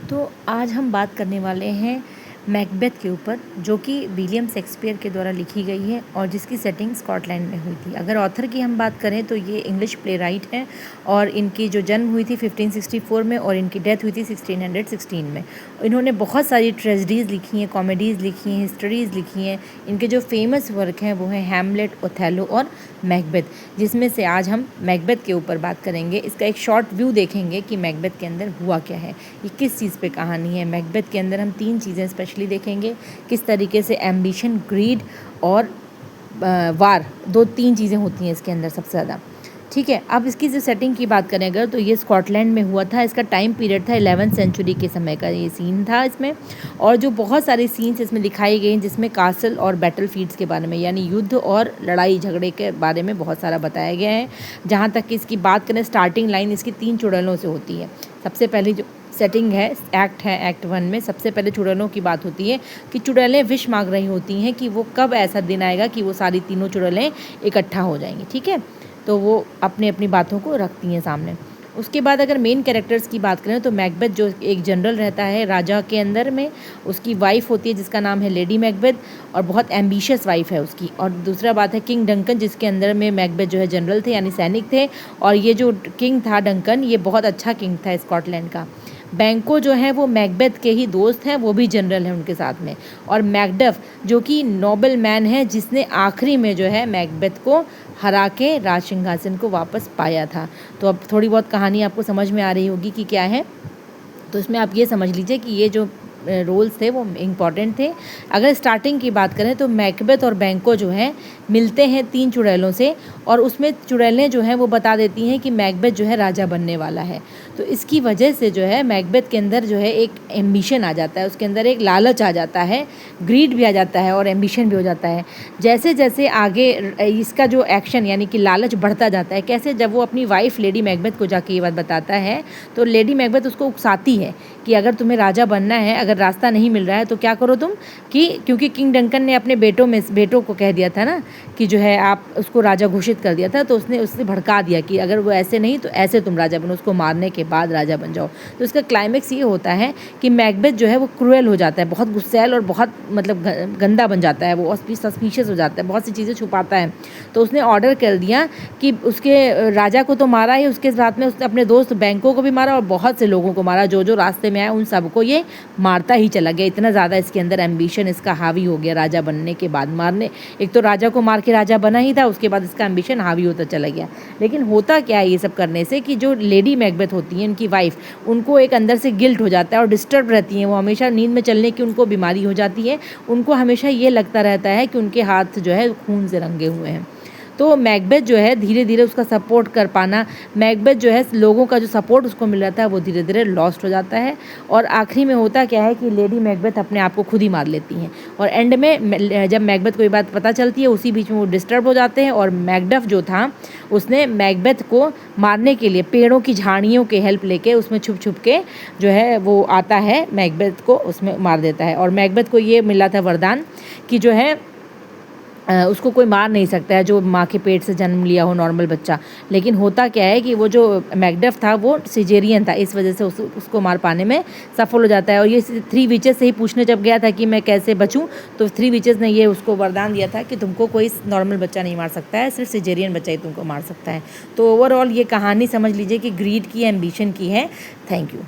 तो आज हम बात करने वाले हैं मैकबेथ के ऊपर, जो कि विलियम शेक्सपियर के द्वारा लिखी गई है और जिसकी सेटिंग स्कॉटलैंड में हुई थी। अगर ऑथर की हम बात करें तो ये इंग्लिश प्ले राइट हैं और इनकी जो जन्म हुई थी 1564 में और इनकी डेथ हुई थी 1616 में। इन्होंने बहुत सारी ट्रेजेडीज़ लिखी हैं, कॉमेडीज़ लिखी हैं, हिस्ट्रीज़ लिखी हैं। इनके जो फेमस वर्क हैं वो हैं हैमलेट, ओथेलो और मैकबेथ, जिसमें से आज हम मैकबेथ के ऊपर बात करेंगे। इसका एक शॉर्ट व्यू देखेंगे कि मैकबेथ के अंदर हुआ क्या है, ये किस चीज़ पे कहानी है। मैकबेथ के अंदर हम 3 चीज़ें स्पेशली देखेंगे, किस तरीके से एम्बिशन, ग्रीड और वार, 2-3 चीज़ें होती हैं इसके अंदर सबसे ज़्यादा। ठीक है, अब इसकी जो सेटिंग की बात करें अगर, तो ये स्कॉटलैंड में हुआ था। इसका टाइम पीरियड था 11th सेंचुरी के समय का ये सीन था इसमें। और जो बहुत सारे सीन्स इसमें दिखाई गए हैं जिसमें कासल और बैटलफील्ड्स के बारे में, यानी युद्ध और लड़ाई झगड़े के बारे में बहुत सारा बताया गया है। जहाँ तक कि इसकी बात करें, स्टार्टिंग लाइन इसकी 3 चुड़ैलों से होती है। सबसे पहली जो सेटिंग है, एक्ट 1 में सबसे पहले चुड़ैलों की बात होती है कि चुड़ैलें विश मांग रही होती हैं कि वो कब ऐसा दिन आएगा कि वो सारी तीनों चुड़ैलें इकट्ठा हो जाएंगी। ठीक है, तो वो अपनी अपनी बातों को रखती हैं सामने। उसके बाद अगर मेन कैरेक्टर्स की बात करें तो मैकबेथ जो एक जनरल रहता है राजा के अंदर में, उसकी वाइफ होती है जिसका नाम है लेडी मैकबेथ और बहुत एम्बिशियस वाइफ है उसकी। और दूसरा बात है किंग डंकन, जिसके अंदर में मैकबेथ जो है जनरल थे यानी सैनिक थे। और ये जो किंग था डंकन, ये बहुत अच्छा किंग था स्कॉटलैंड का। बैंको जो है वो मैकबेथ के ही दोस्त हैं, वो भी जनरल हैं उनके साथ में। और मैकडफ जो कि नोबल मैन है, जिसने आखिरी में जो है मैकबेथ को हरा के राज सिंहासन को वापस पाया था। तो अब थोड़ी बहुत कहानी आपको समझ में आ रही होगी कि क्या है। तो इसमें आप ये समझ लीजिए कि ये जो रोल्स थे वो इम्पॉर्टेंट थे। अगर स्टार्टिंग की बात करें तो मैकबेथ और बैंको जो है मिलते हैं 3 चुड़ैलों से, और उसमें चुड़ैलें जो हैं वो बता देती हैं कि मैकबेथ जो है राजा बनने वाला है। तो इसकी वजह से जो है मैकबेथ के अंदर जो है एक एम्बिशन आ जाता है, उसके अंदर एक लालच आ जाता है, ग्रीड भी आ जाता है और एम्बिशन भी हो जाता है। जैसे जैसे आगे इसका जो एक्शन यानी कि लालच बढ़ता जाता है, कैसे, जब वो अपनी वाइफ लेडी मैकबेथ को जाके ये बात बताता है तो लेडी मैकबेथ उसको उकसाती है कि अगर तुम्हें राजा बनना है, अगर रास्ता नहीं मिल रहा है तो क्या करो तुम, कि क्योंकि किंग डंकन ने अपने बेटों को कह दिया था ना कि जो है आप उसको राजा घोषित कर दिया था, तो उससे भड़का दिया कि अगर वो ऐसे नहीं तो ऐसे तुम राजा बनो, उसको मारने के बाद राजा बन जाओ। तो इसका क्लाइमेक्स ये होता है कि मैकबेथ जो है वो क्रूएल हो जाता है, बहुत गुस्सैल और बहुत मतलब गंदा बन जाता है, वो सस्पिशियस हो जाता है, बहुत सी चीज़ें छुपाता है। तो उसने ऑर्डर कर दिया कि उसके राजा को तो मारा ही, उसके साथ में उसने अपने दोस्त बैंकों को भी मारा और बहुत से लोगों को मारा, जो जो रास्ते में आया उन सबको ये मारता ही चला गया। इतना ज़्यादा इसके अंदर एम्बिशन इसका हावी हो गया राजा बनने के बाद। मारने, एक तो राजा को मार के राजा बना ही था, उसके बाद इसका एम्बिशन हावी होता चला गया। लेकिन होता क्या है ये सब करने से कि जो लेडी मैकबेथ होती हैं, उनकी वाइफ, उनको एक अंदर से गिल्ट हो जाता है और डिस्टर्ब रहती हैं, वो हमेशा नींद में चलने की उनको बीमारी हो जाती है। उनको हमेशा ये लगता रहता है कि उनके हाथ जो है खून से रंगे हुए हैं। तो मैकबेथ जो है धीरे धीरे उसका सपोर्ट कर पाना, मैकबेथ जो है लोगों का जो सपोर्ट उसको मिल रहा था वो धीरे धीरे लॉस्ट हो जाता है। और आखिरी में होता क्या है कि लेडी मैकबेथ अपने आप को खुद ही मार लेती हैं। और एंड में जब मैकबेथ को ये बात पता चलती है, उसी बीच में वो डिस्टर्ब हो जाते हैं और मैकडफ जो था उसने मैकबेथ को मारने के लिए पेड़ों की झाड़ियों के हेल्प लेके उसमें छुप छुप के जो है वो आता है, मैकबेथ को उसमें मार देता है। और मैकबेथ को ये मिला था वरदान कि जो है उसको कोई मार नहीं सकता है जो माँ के पेट से जन्म लिया हो नॉर्मल बच्चा। लेकिन होता क्या है कि वो जो मैकडफ था वो सिजेरियन था, इस वजह से उसको मार पाने में सफल हो जाता है। और ये 3 विचेस से ही पूछने जब गया था कि मैं कैसे बचूं, तो 3 विचेस ने ये उसको वरदान दिया था कि तुमको कोई नॉर्मल बच्चा नहीं मार सकता है, सिर्फ सिजेरियन बच्चा ही तुमको मार सकता है। तो ओवरऑल ये कहानी समझ लीजिए कि ग्रीड की, एम्बिशन की है। Thank you.